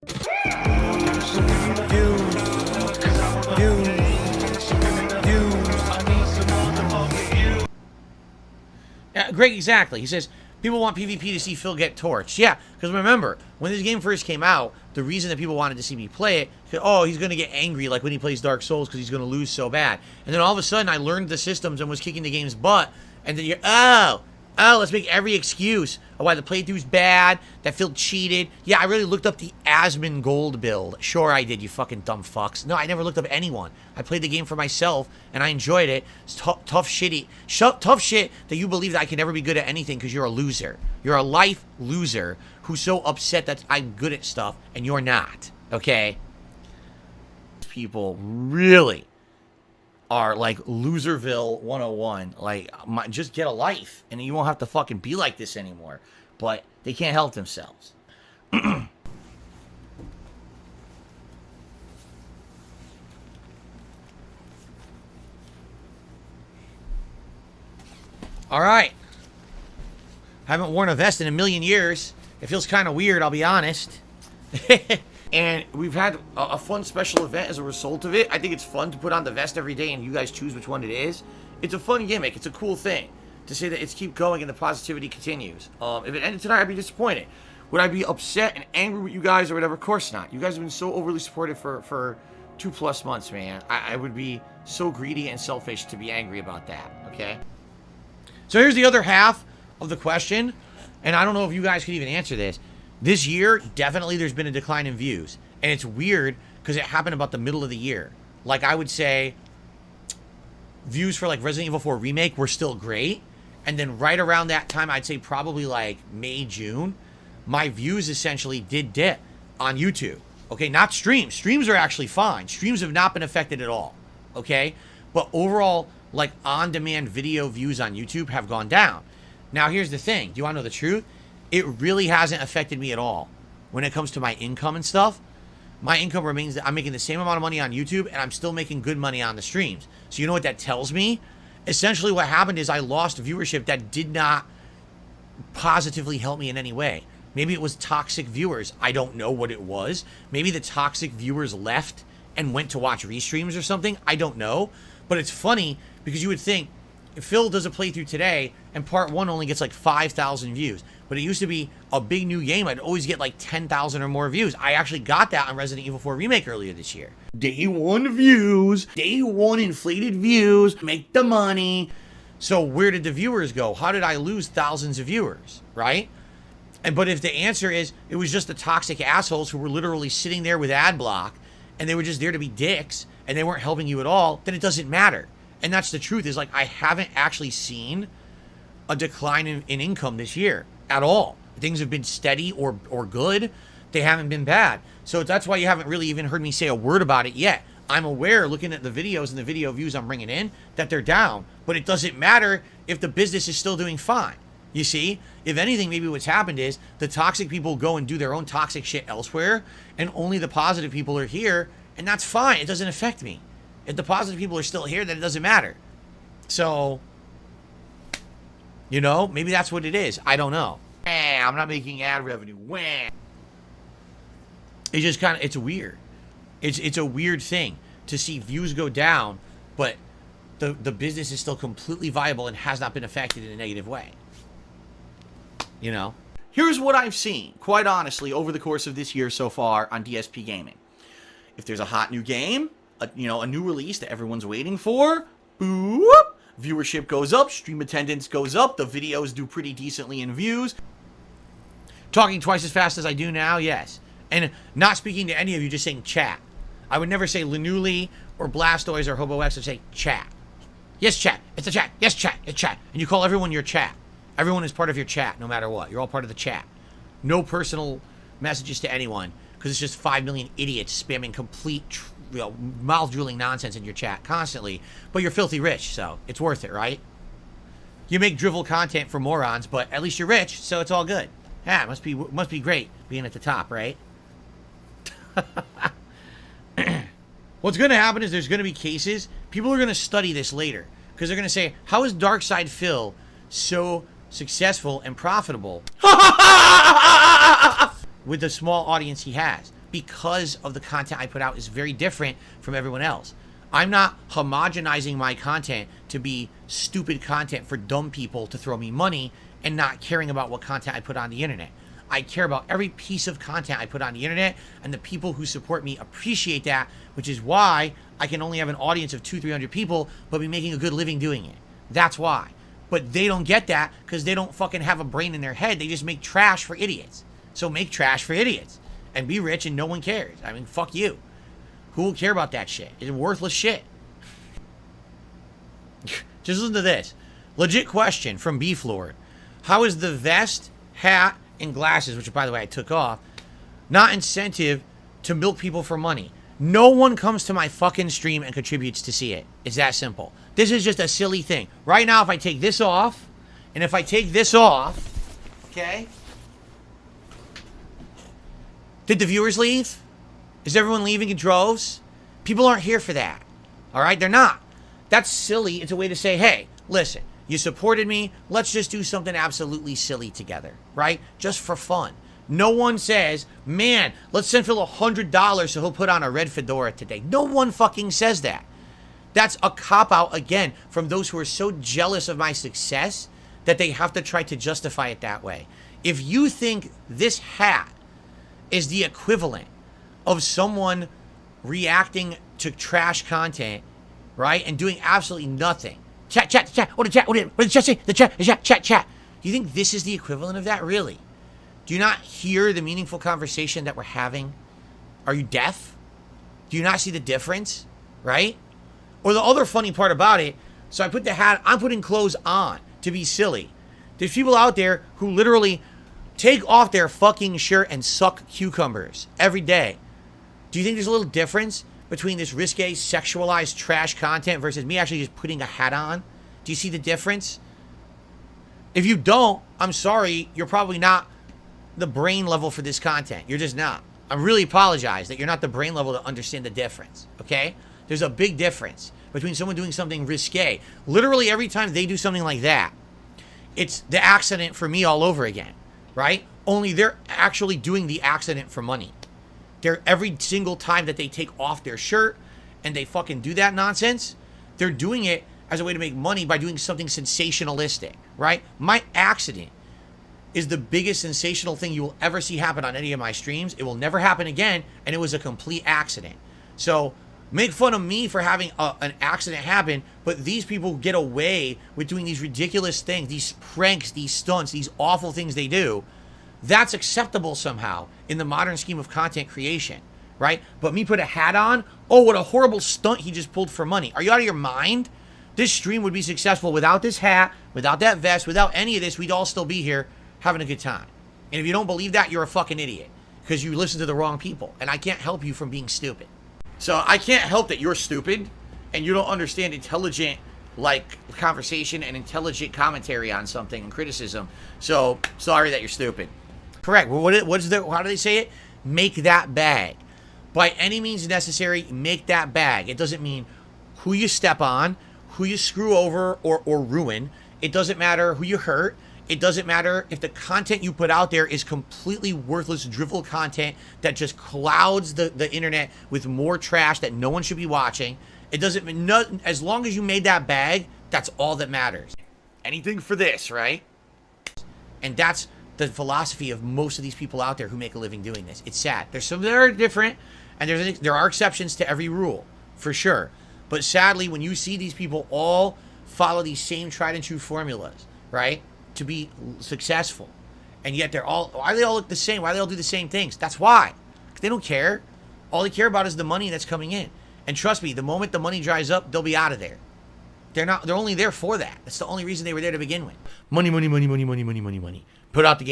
Greg, exactly. He says, people want PvP to see Phil get torched. Yeah, because remember, when this game first came out, the reason that people wanted to see me play it, oh, he's going to get angry like when he plays Dark Souls because he's going to lose so bad. And then all of a sudden, I learned the systems and was kicking the game's butt. And then you're, let's make every excuse of why the playthrough's bad, that Phil cheated. Yeah, I really looked up the Asmon Gold build. Sure I did, you fucking dumb fucks. No, I never looked up anyone. I played the game for myself, and I enjoyed it. It's tough shit that you believe that I can never be good at anything because you're a loser. You're a life loser who's so upset that I'm good at stuff, and you're not, okay? People really are like Loserville 101. Like, just get a life, and you won't have to fucking be like this anymore. But they can't help themselves. All right. Haven't worn a vest in a million years. It feels kind of weird, I'll be honest. And we've had a fun special event as a result of it. I think it's fun to put on the vest every day and you guys choose which one it is. It's a fun gimmick. It's a cool thing to say that it's keep going and the positivity continues. If it ended tonight, I'd be disappointed. Would I be upset and angry with you guys or whatever? Of course not. You guys have been so overly supportive for 2+ months, man. I would be so greedy and selfish to be angry about that, okay? So here's the other half of the question, and I don't know if you guys could even answer this. This year, definitely there's been a decline in views. And it's weird because it happened about the middle of the year. Like, I would say views for, like, Resident Evil 4 Remake were still great. And then right around that time, I'd say probably, like, May, June, my views essentially did dip on YouTube. Okay, not streams. Streams are actually fine. Streams have not been affected at all. Okay? But overall, like, on-demand video views on YouTube have gone down. Now, here's the thing. Do you want to know the truth? It really hasn't affected me at all. When it comes to my income and stuff, my income remains that I'm making the same amount of money on YouTube and I'm still making good money on the streams. So you know what that tells me? Essentially what happened is I lost viewership that did not positively help me in any way. Maybe it was toxic viewers. I don't know what it was. Maybe the toxic viewers left and went to watch restreams or something. I don't know. But it's funny because you would think if Phil does a playthrough today and part 1 only gets like 5,000 views. But it used to be a big new game. I'd always get like 10,000 or more views. I actually got that on Resident Evil 4 Remake earlier this year. Day 1 views. Day 1 inflated views. Make the money. So where did the viewers go? How did I lose thousands of viewers, right? But if the answer is it was just the toxic assholes who were literally sitting there with ad block and they were just there to be dicks and they weren't helping you at all, then it doesn't matter. And that's the truth is, like, I haven't actually seen a decline in income this year at all. Things have been steady or good. They haven't been bad. So that's why you haven't really even heard me say a word about it yet. I'm aware, looking at the videos and the video views I'm bringing in, that they're down. But it doesn't matter if the business is still doing fine. You see? If anything, maybe what's happened is the toxic people go and do their own toxic shit elsewhere, and only the positive people are here, and that's fine. It doesn't affect me. If the positive people are still here, then it doesn't matter. So, you know, maybe that's what it is. I don't know. I'm not making ad revenue. It's just kind of, it's weird. It's a weird thing to see views go down, but the business is still completely viable and has not been affected in a negative way. You know? Here's what I've seen, quite honestly, over the course of this year so far on DSP Gaming. If there's a hot new game, a new release that everyone's waiting for, boop, viewership goes up, stream attendance goes up, the videos do pretty decently in views. Talking twice as fast as I do now, yes. And not speaking to any of you, just saying chat. I would never say Linuli or Blastoise or Hobo X. I'd say chat. Yes, chat. It's a chat. Yes, chat. It's chat. And you call everyone your chat. Everyone is part of your chat, no matter what. You're all part of the chat. No personal messages to anyone, because it's just 5 million idiots spamming complete mouth-drooling nonsense in your chat constantly, but you're filthy rich, so it's worth it, right? You make drivel content for morons, but at least you're rich, so it's all good. Yeah, it must be great being at the top, right? What's going to happen is there's going to be cases, people are going to study this later, because they're going to say, how is Darksydephil so successful and profitable with the small audience he has? because of the content I put out is very different from everyone else. I'm not homogenizing my content to be stupid content for dumb people to throw me money and not caring about what content I put on the internet. I care about every piece of content I put on the internet, and the people who support me appreciate that, which is why I can only have an audience of 200-300 people, but be making a good living doing it. That's why. But they don't get that because they don't fucking have a brain in their head. They just make trash for idiots. So make trash for idiots and be rich and no one cares. I mean, fuck you. Who will care about that shit? It's worthless shit. Just listen to this. Legit question from Beef Lord. How is the vest, hat, and glasses, which by the way I took off, not incentive to milk people for money? No one comes to my fucking stream and contributes to see it. It's that simple. This is just a silly thing. Right now, if I take this off, and if I take this off, okay? Did the viewers leave? Is everyone leaving in droves? People aren't here for that. All right? They're not. That's silly. It's a way to say, hey, listen, you supported me. Let's just do something absolutely silly together, right? Just for fun. No one says, man, let's send Phil $100 so he'll put on a red fedora today. No one fucking says that. That's a cop-out, again, from those who are so jealous of my success that they have to try to justify it that way. If you think this hat is the equivalent of someone reacting to trash content, right, and doing absolutely nothing. Chat. What did the chat say? The chat. Do you think this is the equivalent of that? Really? Do you not hear the meaningful conversation that we're having? Are you deaf? Do you not see the difference? Right? Or the other funny part about it, so I put the hat, I'm putting clothes on to be silly. There's people out there who literally take off their fucking shirt and suck cucumbers every day. Do you think there's a little difference between this risque, sexualized trash content versus me actually just putting a hat on? Do you see the difference? If you don't, I'm sorry, you're probably not the brain level for this content. You're just not. I really apologize that you're not the brain level to understand the difference, okay? There's a big difference between someone doing something risque. Literally every time they do something like that, it's the accident for me all over again, right? Only they're actually doing the accident for money. They're every single time that they take off their shirt and they fucking do that nonsense, they're doing it as a way to make money by doing something sensationalistic, right? My accident is the biggest sensational thing you will ever see happen on any of my streams. It will never happen again, and it was a complete accident. So make fun of me for having an accident happen, but these people get away with doing these ridiculous things, these pranks, these stunts, these awful things they do. That's acceptable somehow in the modern scheme of content creation, right? But me put a hat on, oh, what a horrible stunt he just pulled for money. Are you out of your mind? This stream would be successful without this hat, without that vest, without any of this. We'd all still be here having a good time. And if you don't believe that, you're a fucking idiot because you listen to the wrong people. And I can't help you from being stupid. So I can't help that you're stupid and you don't understand intelligent, like, conversation and intelligent commentary on something and criticism. So sorry that you're stupid. Correct. Well, how do they say it? Make that bag. By any means necessary, make that bag. It doesn't mean who you step on, who you screw over or ruin. It doesn't matter who you hurt. It doesn't matter if the content you put out there is completely worthless, drivel content that just clouds the internet with more trash that no one should be watching. It doesn't mean, as long as you made that bag, that's all that matters. Anything for this, right? And that's the philosophy of most of these people out there who make a living doing this. It's sad. There's some that are different, and there are exceptions to every rule, for sure. But sadly, when you see these people all follow these same tried and true formulas, right, to be successful, and yet why do they all look the same? Why do they all do the same things? That's why. 'Cause they don't care. All they care about is the money that's coming in. And trust me, the moment the money dries up, they'll be out of there. They're only there for that. That's the only reason they were there to begin with. Money. Put out the game.